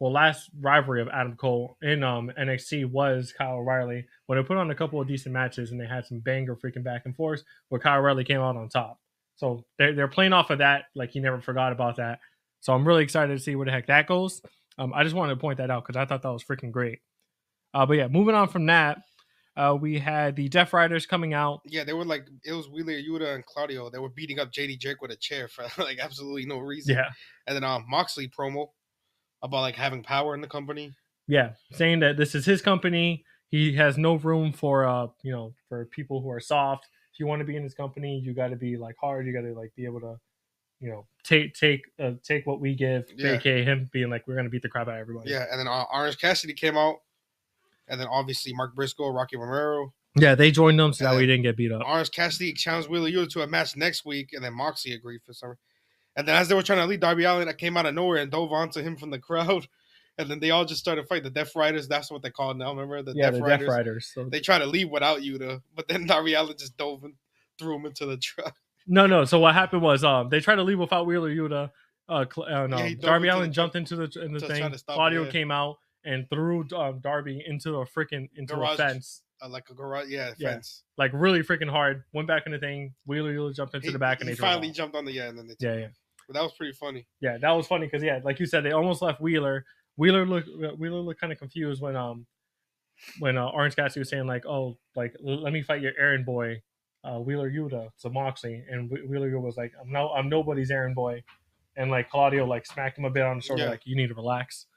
last rivalry of Adam Cole in NXT was Kyle O'Reilly, when they put on a couple of decent matches and they had some banger freaking back and forth where Kyle O'Reilly came out on top. So they're playing off of that, like he never forgot about that. So I'm really excited to see where the heck that goes. I just wanted to point that out because I thought that was freaking great. But yeah, moving on from that, we had the Death Riders coming out. Yeah, they were like, it was Wheeler Yuta and Claudio. They were beating up JD Drake with a chair for like absolutely no reason. Yeah. And then Moxley promo about like having power in the company. Yeah, saying that this is his company. He has no room for for people who are soft. If you want to be in his company, you got to be like hard. You got to like be able to take what we give. Yeah. aka him being like, we're gonna beat the crap out of everybody. Yeah, and then Orange Cassidy came out, and then obviously Mark Briscoe, Rocky Romero. Yeah, they joined them so And that we then didn't get beat up. Orange Cassidy challenged Wheeler Yuta to a match next week, and then Moxley agreed for some. And then as they were trying to lead Darby Allin, I came out of nowhere and dove onto him from the crowd. And then they all just started fighting. The Death Riders, that's what they call now. Remember the Death Riders? Death Riders. So they try to leave without Yuta, but then Darby Allin just dove and threw him into the truck. No. So what happened was they tried to leave without Wheeler Yuta. Darby Allin jumped into the thing. Claudio came out and threw Darby into a fence. Like a garage, fence. Like really freaking hard. Went back in the thing. Wheeler jumped into the back and he finally jumped on the and then they yeah. But that was pretty funny. Yeah, that was funny because like you said, they almost left Wheeler. Wheeler looked kind of confused when Orange Cassidy was saying like, oh, like let me fight your errand boy, Wheeler Yuta to Moxley, and Wheeler Yuta was like, I'm nobody's errand boy, and like Claudio like smacked him a bit on the shoulder like, you need to relax.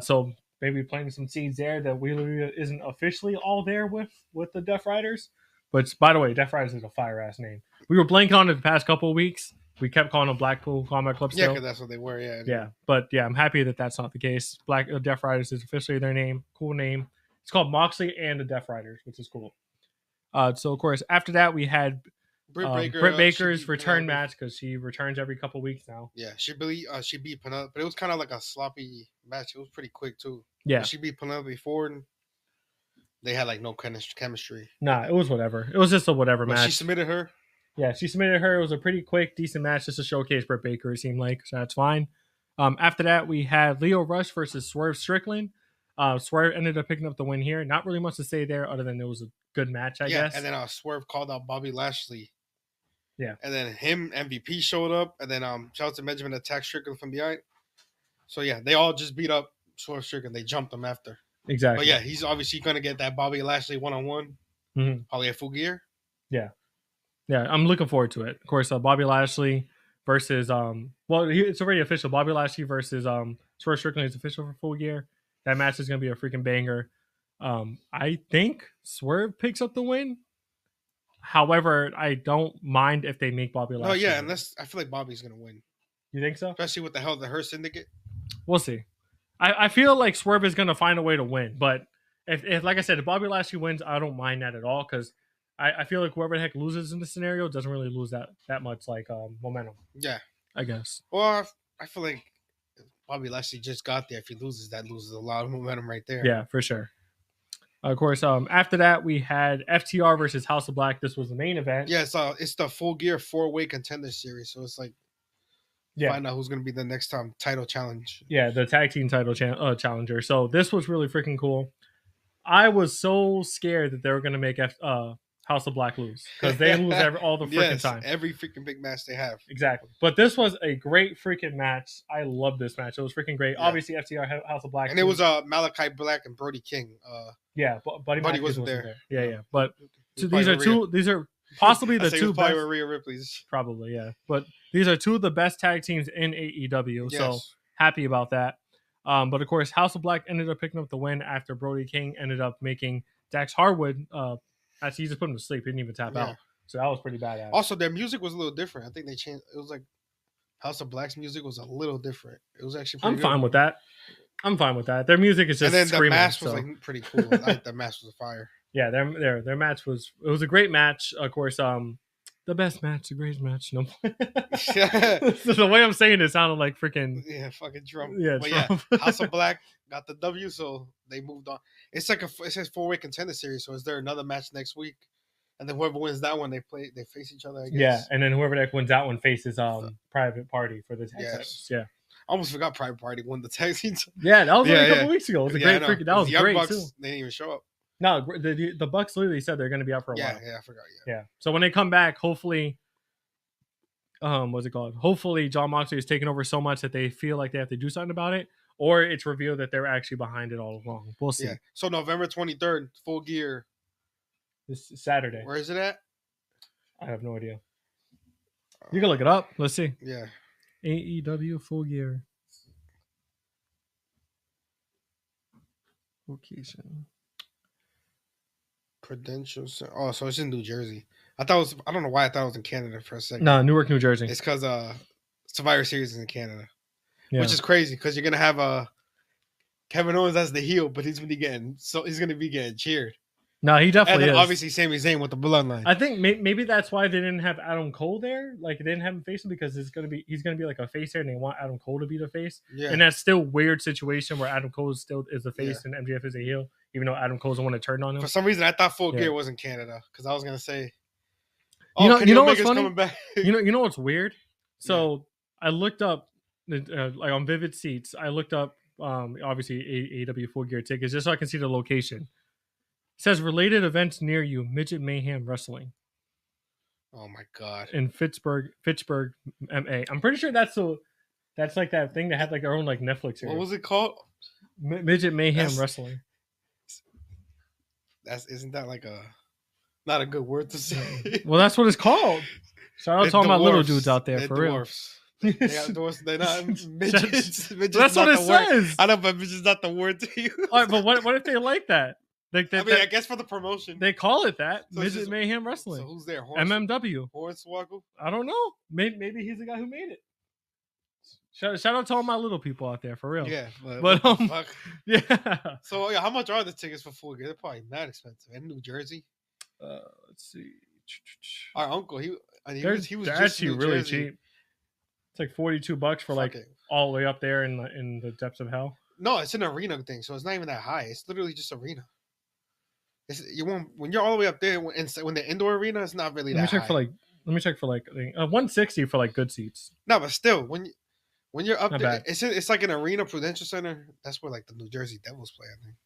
So maybe planting some seeds there that Wheeler isn't officially all there with the Death Riders. But by the way, Death Riders is a fire ass name. We were blanking on it the past couple of weeks. We kept calling them Blackpool Combat Club still. Yeah, because that's what they were, yeah. Yeah, but yeah, I'm happy that that's not the case. Death Riders is officially their name. Cool name. It's called Moxley and the Death Riders, which is cool. So, of course, after that, we had Britt Baker's return match because she returns every couple weeks now. Yeah, she beat Penelope, but it was kind of like a sloppy match. It was pretty quick, too. Yeah. But she beat Penelope Ford, and they had, like, no chemistry. Nah, it was whatever. It was just a whatever match. She submitted her. Yeah, she submitted her. It was a pretty quick, decent match just to showcase Britt Baker, it seemed like, so that's fine. After that, we had Lio Rush versus Swerve Strickland. Swerve ended up picking up the win here. Not really much to say there other than it was a good match, I guess. And then Swerve called out Bobby Lashley. Yeah. And then MVP showed up, and then Shelton Benjamin attacked Strickland from behind. So, yeah, they all just beat up Swerve Strickland. They jumped him after. Exactly. But, yeah, he's obviously going to get that Bobby Lashley one-on-one. Mm-hmm. Probably at Full Gear. Yeah. Yeah, I'm looking forward to it. Of course, Bobby Lashley versus it's already official. Bobby Lashley versus Swerve Strickland is official for Full Gear. That match is going to be a freaking banger. I think Swerve picks up the win. However, I don't mind if they make Bobby Lashley. Oh yeah, unless I feel like Bobby's going to win. You think so? Especially with the hell the Her Syndicate. We'll see. I feel like Swerve is going to find a way to win, but if like I said, if Bobby Lashley wins, I don't mind that at all because I feel like whoever the heck loses in this scenario doesn't really lose that much like momentum. Yeah, I guess. Well, I feel like Bobby Lashley just got there. If he loses, that loses a lot of momentum right there. Yeah, for sure. Of course, after that we had FTR versus House of Black. This was the main event. Yeah, it's the Full Gear 4-way contender series. So it's like find out who's going to be the next time title challenge. Yeah, the tag team title challenger. So this was really freaking cool. I was so scared that they were going to make House of Black lose because they lose all the freaking time. Every freaking big match they have. Exactly. But this was a great freaking match. I love this match. It was freaking great. Yeah. Obviously, FTR House of Black. And it was Malachi Black and Brody King. Buddy wasn't there. Yeah. But so these are possibly the two best. Rhea Ripley's. Probably, yeah. But these are two of the best tag teams in AEW. Yes. So happy about that. But of course, House of Black ended up picking up the win after Brody King ended up making Dax Harwood. Actually, he just put him to sleep. He didn't even tap out. So that was pretty badass. Also, their music was a little different. I think they changed. It was like House of Black's music was a little different. It was actually pretty good. Fine with that. I'm fine with that. Their music is just and then screaming. The mask was like pretty cool. I think the mask was a fire. Yeah, their match was a great match. Of course, the best match, the greatest match. No, so the way I'm saying it sounded like freaking fucking drum. Yeah, but Trump. House of Black got the W, so they moved on. It's like it says 4-way contender series. So is there another match next week? And then whoever wins that one, they face each other. I guess. Yeah, and then whoever that wins that one faces Private Party for the tag titles. Yeah. I almost forgot Private Party won the tag team. Yeah, that was a couple weeks ago. It was a great freaking. That was great Bucks, too. They didn't even show up. No, the Bucks literally said they're going to be out for a while. Yeah, I forgot. Yeah. So when they come back, hopefully, what's it called? Hopefully, Jon Moxley is taking over so much that they feel like they have to do something about it, or it's revealed that they're actually behind it all along. We'll see. Yeah. So November 23rd, Full Gear. This Saturday. Where is it at? I have no idea. You can look it up. Let's see. Yeah. AEW Full Gear. Location. Prudential. Oh, so it's in New Jersey. I don't know why I thought it was in Canada for a second. No, Newark, New Jersey. It's because Survivor Series is in Canada, Yeah. which is crazy because you're gonna have Kevin Owens as the heel, but he's gonna be getting cheered. No, he And definitely then is. obviously Sami Zayn with the bloodline. I think maybe that's why they didn't have Adam Cole there. Like they didn't have him face him because he's gonna be like a face there, and they want Adam Cole to be the face. Yeah. And that's still weird situation where Adam Cole still is the face and MJF is a heel, even though Adam Cole's the one that turned on him. For some reason, I thought Full Gear was in Canada because I was gonna say, you know what's funny? coming back. you know what's weird? So I looked up like on Vivid Seats. I looked up obviously AEW Full Gear tickets just so I can see the location. It says related events near you, Midget Mayhem Wrestling. Oh my god! In Fitchburg, MA. I'm pretty sure that's like that thing that had like their own like Netflix series. What was it called? Midget Mayhem Wrestling. Isn't that like not a good word to say? Well, that's what it's called. Shout out to all my little dudes out there, They're for dwarfs. They're not midgets. Midgets that's what it says. I know, but midget's not the word to you. All right, but what if they like that? I guess for the promotion. They call it that. So Midget Mayhem Wrestling. So who's there? MMW. Hornswoggle? I don't know. Maybe he's the guy who made it. Shout out to all my little people out there, for real. Yeah. But yeah. So how much are the tickets for Full Gear? They're probably not expensive. In New Jersey? Let's see. Our uncle, he was they're just actually in New really Jersey. cheap. It's like $42 for like all the way up there in the depths of hell. No, it's an arena thing, so it's not even that high. It's literally just arena. When you're all the way up there when the indoor arena, it's not really that high. Let me check for like 160 for like good seats. No, but still, when you're up Not there, bad. it's like an arena, Prudential Center. That's where like the New Jersey Devils play. I think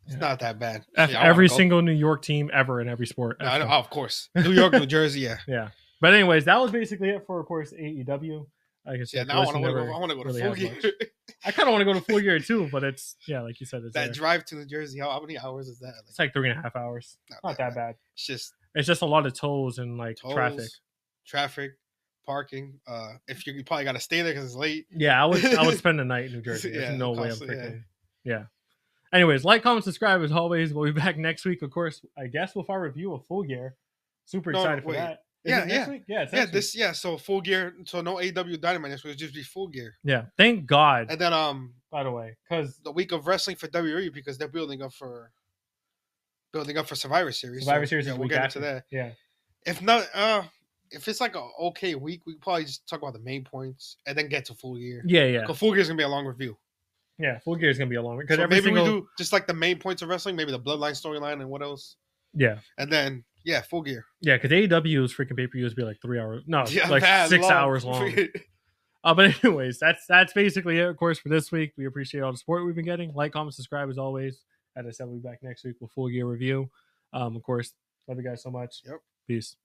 it's not that bad. Every single New York team ever in every sport. No, of course, New York, New Jersey, yeah, yeah. But anyways, that was basically it for, of course, AEW. I guess now I want to go to Full Gear. I kind of want to go to Full Gear too, but it's like you said, it's that drive to New Jersey. How many hours is that? It's like 3.5 hours. Not that bad. It's just a lot of tolls and like traffic, parking. If you probably got to stay there because it's late. Yeah, I would spend the night in New Jersey. There's no way I'm freaking. Yeah. Anyways, like, comment, subscribe as always. We'll be back next week, of course. I guess with our review of Full Gear. Super excited for that. Next week? Yeah, it's week. So Full Gear. So no AEW Dynamite next week. It'll just be Full Gear. Yeah, thank God. And then by the way, because the week of wrestling for WWE because they're building up for Survivor Series. We'll get into that. Yeah. If not, if it's like an okay week, we can probably just talk about the main points and then get to Full Gear. Yeah. Because Full Gear is gonna be a long review. Yeah, Full Gear is gonna be a long because we do just like the main points of wrestling, maybe the Bloodline storyline and what else. Yeah. And then Full Gear. Yeah, because AEW's freaking pay-per-views be like 3 hours. No, yeah, like 6 long. hours long. But anyways, that's basically it, of course, for this week. We appreciate all the support we've been getting. Like, comment, subscribe as always. As I said, we'll be back next week with Full Gear review. Of course, love you guys so much. Yep. Peace.